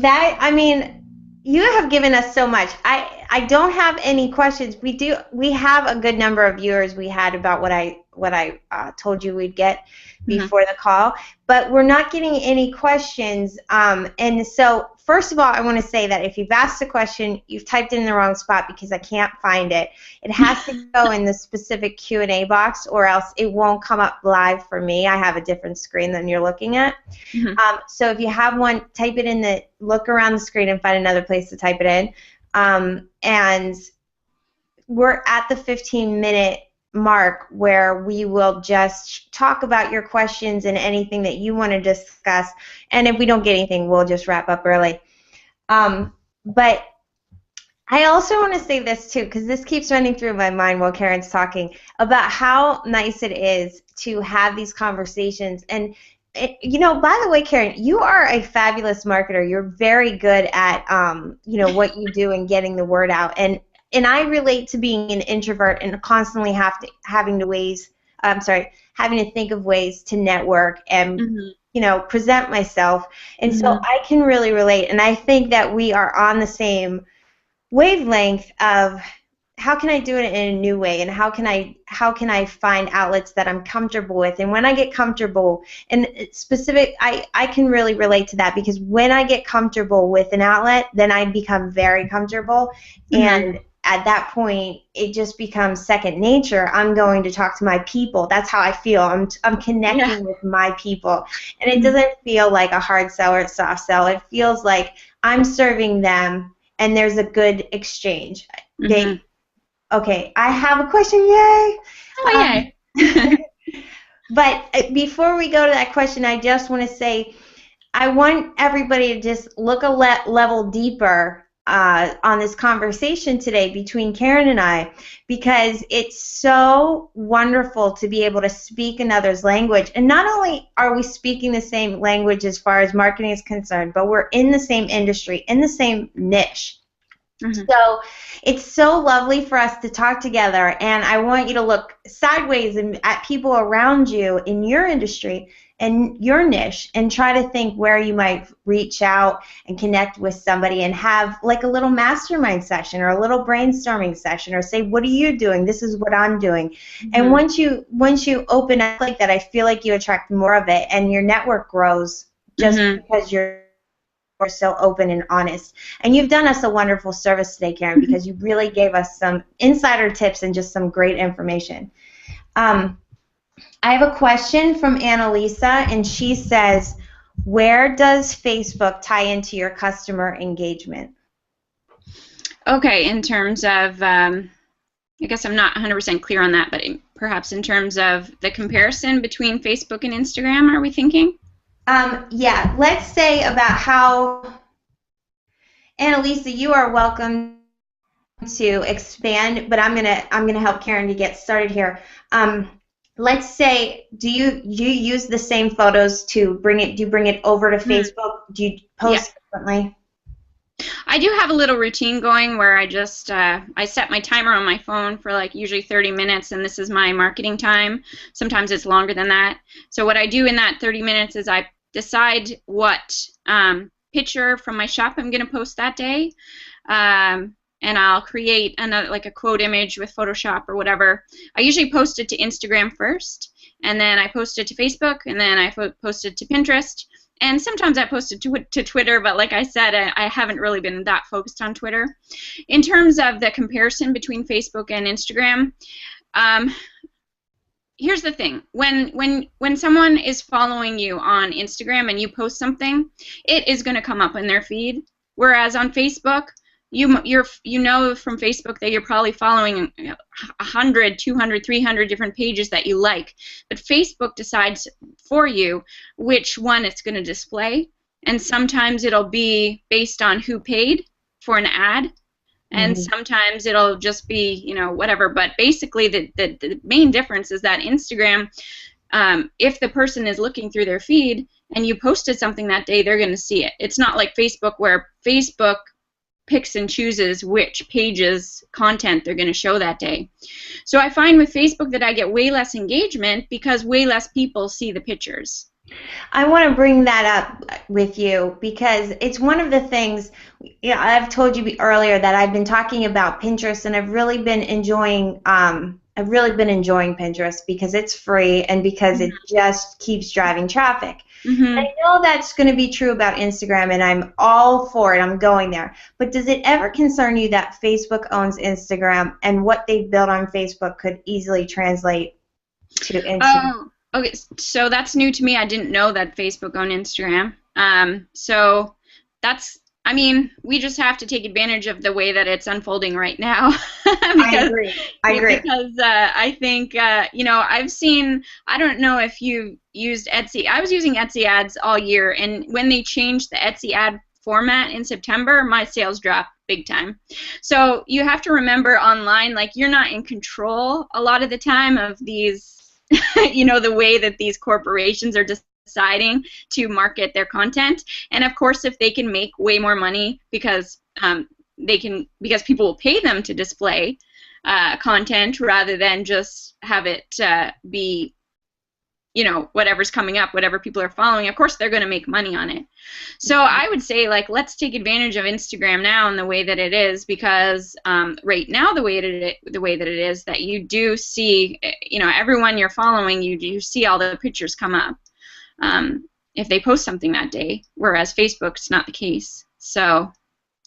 you have given us so much. I don't have any questions. We have a good number of viewers we had about what I told you we'd get before the call, but we're not getting any questions. And so first of all, I want to say that if you've asked a question, you've typed it in the wrong spot because I can't find it. It has to go in the specific Q&A box, or else it won't come up live for me. I have a different screen than you're looking at. So if you have one, type it look around the screen and find another place to type it in. And we're at the 15-minute mark where we will just talk about your questions and anything that you want to discuss. And if we don't get anything, we'll just wrap up early. But I also want to say this too, because this keeps running through my mind while Karen's talking about how nice it is to have these conversations. And you know, by the way, Karen, you are a fabulous marketer. You're very good at you know, what you do and getting the word out. And I relate to being an introvert and constantly having to think of ways to network and you know, present myself. And so I can really relate. And I think that we are on the same wavelength of how can I do it in a new way, and how can I find outlets that I'm comfortable with. And when I get comfortable, and specific, I can really relate to that, because when I get comfortable with an outlet, then I become very comfortable, and at that point it just becomes second nature. I'm going to talk to my people. That's how I feel. I'm connecting with my people, and it doesn't feel like a hard sell or a soft sell. It feels like I'm serving them and there's a good exchange. Okay, I have a question. Yay! Oh, yay! But before we go to that question, I just want to say I want everybody to just look a level deeper on this conversation today between Karen and I, because it's so wonderful to be able to speak another's language. And not only are we speaking the same language as far as marketing is concerned, but we're in the same industry, in the same niche. So it's so lovely for us to talk together, and I want you to look sideways at people around you in your industry and your niche, and try to think where you might reach out and connect with somebody and have like a little mastermind session or a little brainstorming session, or say, what are you doing? This is what I'm doing. And once you open up like that, I feel like you attract more of it, and your network grows just because you're so open and honest. And you've done us a wonderful service today, Karen, because you really gave us some insider tips and just some great information. I have a question from Annalisa, and she says, where does Facebook tie into your customer engagement? Okay, in terms of, I guess I'm not 100% clear on that, but perhaps in terms of the comparison between Facebook and Instagram, are we thinking? Yeah, let's say about how, Annalisa, you are welcome to expand, but I'm gonna help Karen to get started here. Let's say, do you use the same photos to bring it? Do you bring it over to Facebook? Do you post differently? I do have a little routine going where I just I set my timer on my phone for like usually 30 minutes, and this is my marketing time. Sometimes it's longer than that. So what I do in that 30 minutes is I decide what picture from my shop I'm going to post that day, and I'll create another, like a quote image with Photoshop or whatever. I usually post it to Instagram first, and then I post it to Facebook, and then I post it to Pinterest, and sometimes I post it to Twitter, but like I said, I haven't really been that focused on Twitter. In terms of the comparison between Facebook and Instagram, here's the thing. When someone is following you on Instagram and you post something, it is going to come up in their feed. Whereas on Facebook, you know from Facebook that you're probably following 100, 200, 300 different pages that you like. But Facebook decides for you which one it's going to display. And sometimes it'll be based on who paid for an ad. And sometimes it'll just be, you know, whatever. But basically, the main difference is that Instagram, if the person is looking through their feed and you posted something that day, they're going to see it. It's not like Facebook, where Facebook picks and chooses which pages content they're going to show that day. So I find with Facebook that I get way less engagement because way less people see the pictures. I want to bring that up with you because it's one of the things, you know, I've told you earlier that I've been talking about Pinterest, and I've really been enjoying Pinterest because it's free and because it just keeps driving traffic. I know that's going to be true about Instagram, and I'm all for it. I'm going there. But does it ever concern you that Facebook owns Instagram, and what they've built on Facebook could easily translate to Instagram? Okay, so that's new to me. I didn't know that Facebook owned Instagram. So that's I mean, we just have to take advantage of the way that it's unfolding right now. I because agree. I agree. because I think I've seen. I don't know if you used Etsy. I was using Etsy ads all year, and when they changed the Etsy ad format in September, my sales dropped big time. So you have to remember online, like you're not in control a lot of the time of these, the way that these corporations are deciding to market their content. And of course, if they can make way more money because because people will pay them to display content rather than just have it be whatever's coming up, whatever people are following, of course they're going to make money on it. So I would say, like, let's take advantage of Instagram now in the way that it is, because right now the way that it is, that you do see, everyone you're following, you see all the pictures come up if they post something that day, whereas Facebook, it's not the case. So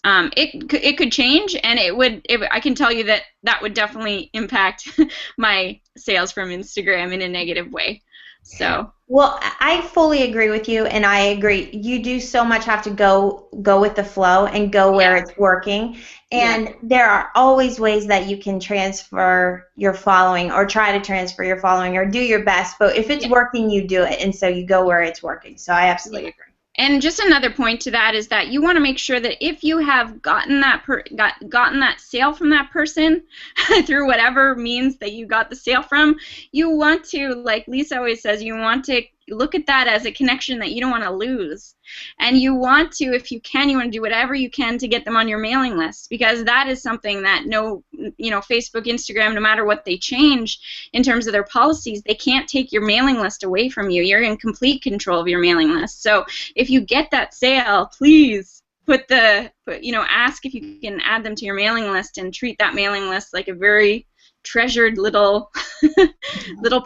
it could change, and I can tell you that would definitely impact my sales from Instagram in a negative way. So. Well, I fully agree with you, and I agree. You do so much have to go with the flow and go where it's working. And there are always ways that you can transfer your following, or try to transfer your following, or do your best. But if it's working, you do it, and so you go where it's working. So I absolutely agree. And just another point to that is that you want to make sure that if you have gotten that sale from that person through whatever means that you got the sale from, you want to, like Lisa always says, you want to look at that as a connection that you don't want to lose. And you want to, if you can, you want to do whatever you can to get them on your mailing list, because that is something that Facebook, Instagram, no matter what they change in terms of their policies, they can't take your mailing list away from you. You're in complete control of your mailing list. So if you get that sale, please ask if you can add them to your mailing list and treat that mailing list like a very treasured little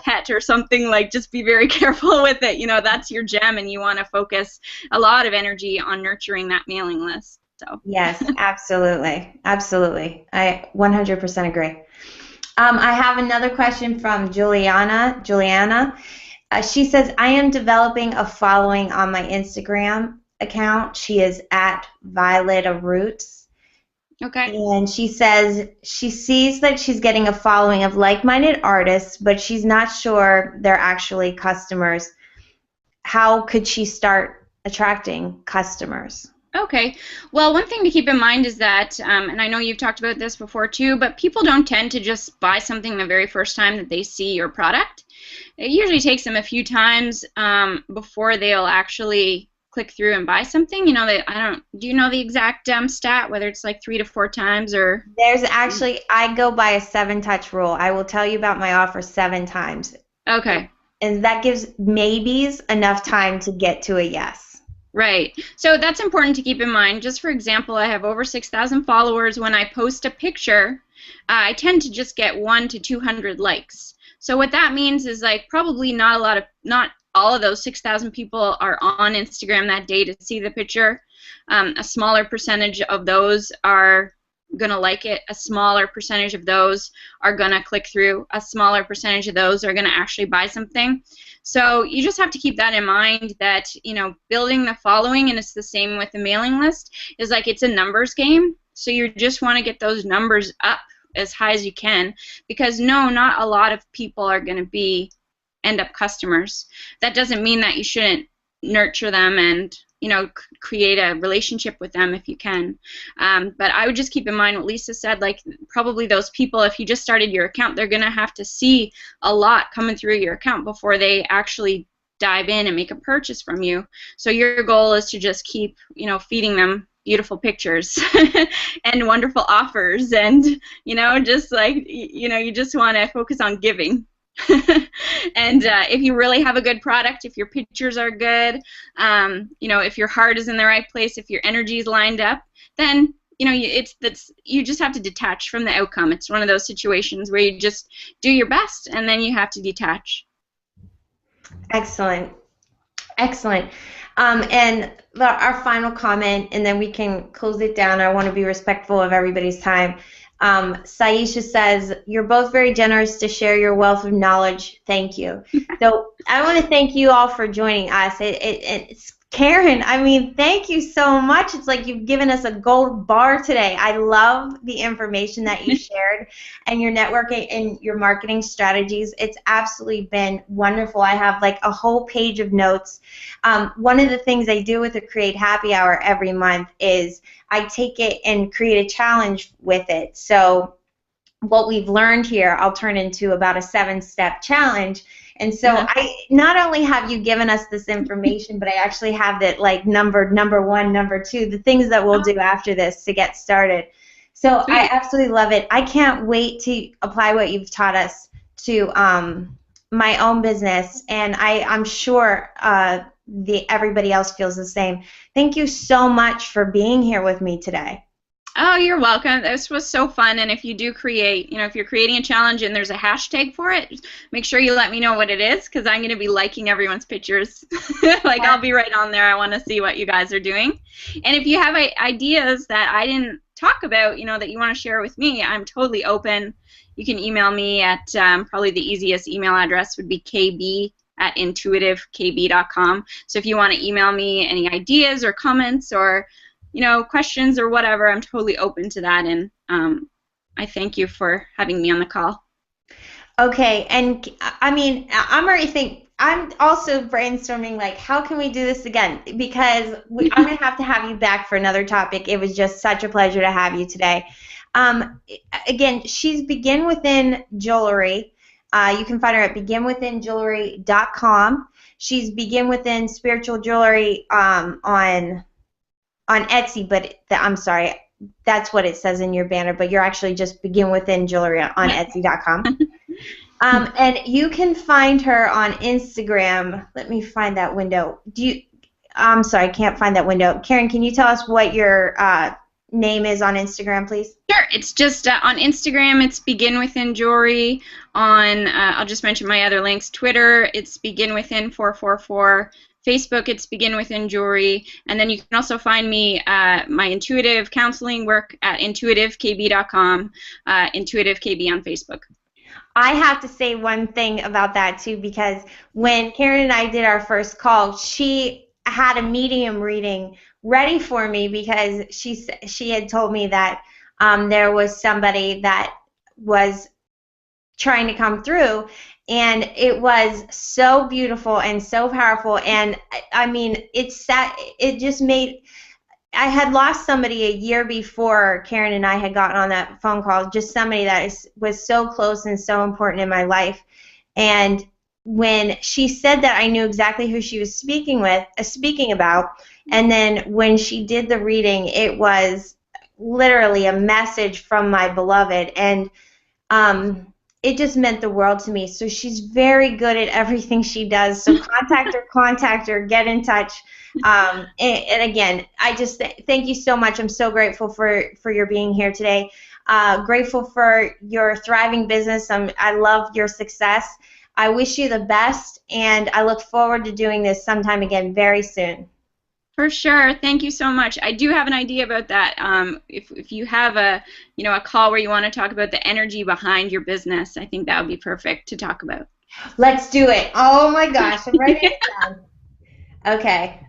pet or something. Like, just be very careful with it. That's your gem, and you want to focus a lot of energy on nurturing that mailing list. So yes, absolutely. I 100% agree. I have another question from Juliana. She says, I am developing a following on my Instagram account. She is at Violeta Roots. Okay. And she says she sees that she's getting a following of like-minded artists, but she's not sure they're actually customers. How could she start attracting customers? Okay. Well, one thing to keep in mind is that, and I know you've talked about this before too, but people don't tend to just buy something the very first time that they see your product. It usually takes them a few times before they'll actually click through and buy something. Do you know the exact stat, whether it's like 3 to 4 times or? There's actually, I go by a 7-touch rule. I will tell you about my offer 7 times. Okay. And that gives maybes enough time to get to a yes. Right. So that's important to keep in mind. Just for example, I have over 6,000 followers. When I post a picture, I tend to just get 100 to 200 likes. So what that means is, like, probably not all of those 6,000 people are on Instagram that day to see the picture. A smaller percentage of those are going to like it. A smaller percentage of those are going to click through. A smaller percentage of those are going to actually buy something. So you just have to keep that in mind, that, building the following, and it's the same with the mailing list, is like it's a numbers game. So you just want to get those numbers up as high as you can, because not a lot of people are going to end up customers. That doesn't mean that you shouldn't nurture them and create a relationship with them if you can. But I would just keep in mind what Lisa said, like, probably those people, if you just started your account, they're going to have to see a lot coming through your account before they actually dive in and make a purchase from you. So your goal is to just keep feeding them beautiful pictures and wonderful offers, and just like you just want to focus on giving. And if you really have a good product, if your pictures are good, if your heart is in the right place, if your energy is lined up, then you just have to detach from the outcome. It's one of those situations where you just do your best, and then you have to detach. Excellent. And our final comment, and then we can close it down. I want to be respectful of everybody's time. Saisha says, you're both very generous to share your wealth of knowledge. Thank you. So I want to thank you all for joining us. It's Karen, I mean, thank you so much. It's like you've given us a gold bar today. I love the information that you shared and your networking and your marketing strategies. It's absolutely been wonderful. I have like a whole page of notes. One of the things I do with the Create Happy Hour every month is I take it and create a challenge with it. So what we've learned here, I'll turn into about a 7-step challenge. And so I not only have you given us this information, but I actually have it like numbered number 1, number 2, the things that we'll do after this to get started. So I absolutely love it. I can't wait to apply what you've taught us to my own business, and I'm sure everybody else feels the same. Thank you so much for being here with me today. Oh, you're welcome. This was so fun. And if you do create, if you're creating a challenge and there's a hashtag for it, make sure you let me know what it is, because I'm going to be liking everyone's pictures. Like, I'll be right on there. I want to see what you guys are doing. And if you have ideas that I didn't talk about, that you want to share with me, I'm totally open. You can email me at probably the easiest email address would be kb@intuitivekb.com. So if you want to email me any ideas or comments or questions or whatever, I'm totally open to that, and I thank you for having me on the call. Okay, and I mean, I'm also brainstorming, like, how can we do this again? Because I'm going to have you back for another topic. It was just such a pleasure to have you today. Again, she's Begin Within Jewelry. You can find her at beginwithinjewelry.com. She's Begin Within Spiritual Jewelry on Etsy, but I'm sorry, that's what it says in your banner, but you're actually just Begin Within Jewelry on Etsy.com. And you can find her on Instagram. Let me find that window. I'm sorry, I can't find that window. Karen, can you tell us what your name is on Instagram, please? Sure. It's just on Instagram, it's Begin Within Jewelry. On I'll just mention my other links. Twitter, it's Begin Within 444. Facebook, it's Begin Within Jewelry, and then you can also find me my intuitive counseling work at intuitivekb.com, intuitivekb on Facebook. I have to say one thing about that too, because when Karen and I did our first call, she had a medium reading ready for me, because she had told me that there was somebody that was trying to come through, and it was so beautiful and so powerful. And I mean, it just made, I had lost somebody a year before Karen and I had gotten on that phone call, just somebody that was so close and so important in my life. And when she said that, I knew exactly who she was speaking about. And then when she did the reading, it was literally a message from my beloved, and it just meant the world to me. So she's very good at everything she does. So contact her, get in touch. And again, I just thank you so much. I'm so grateful for your being here today. Grateful for your thriving business. I love your success. I wish you the best, and I look forward to doing this sometime again very soon. For sure. Thank you so much. I do have an idea about that. If you have a call where you want to talk about the energy behind your business, I think that would be perfect to talk about. Let's do it. Oh my gosh, I'm writing it down. Okay.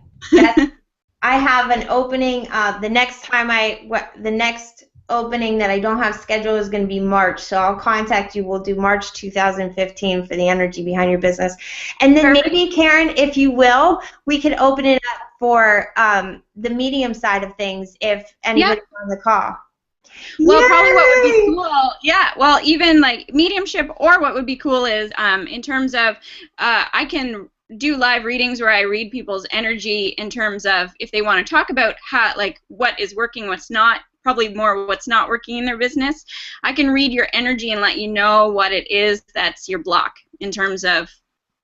I have an opening. The next opening that I don't have scheduled is going to be March, so I'll contact you. We'll do March 2015 for the energy behind your business. And then maybe, Karen, if you will, we could open it up for the medium side of things if anybody's on the call. Well, probably what would be cool, even like mediumship, or what would be cool is in terms of I can do live readings where I read people's energy in terms of if they want to talk about how, like, what is working, what's not, probably more what's not working in their business. I can read your energy and let you know what it is that's your block in terms of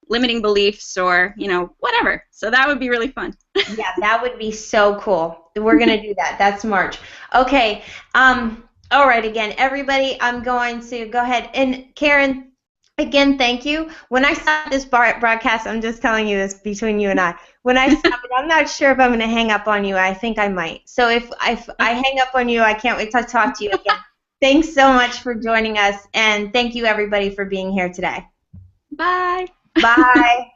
limiting beliefs or, whatever. So that would be really fun. Yeah, that would be so cool. We're going to do that. That's March. Okay. All right, again, everybody, I'm going to go ahead. And Karen, again, thank you. When I stop this broadcast, I'm just telling you this between you and I. When I stop it, I'm not sure if I'm going to hang up on you. I think I might. So if I hang up on you, I can't wait to talk to you again. Thanks so much for joining us, and thank you, everybody, for being here today. Bye. Bye.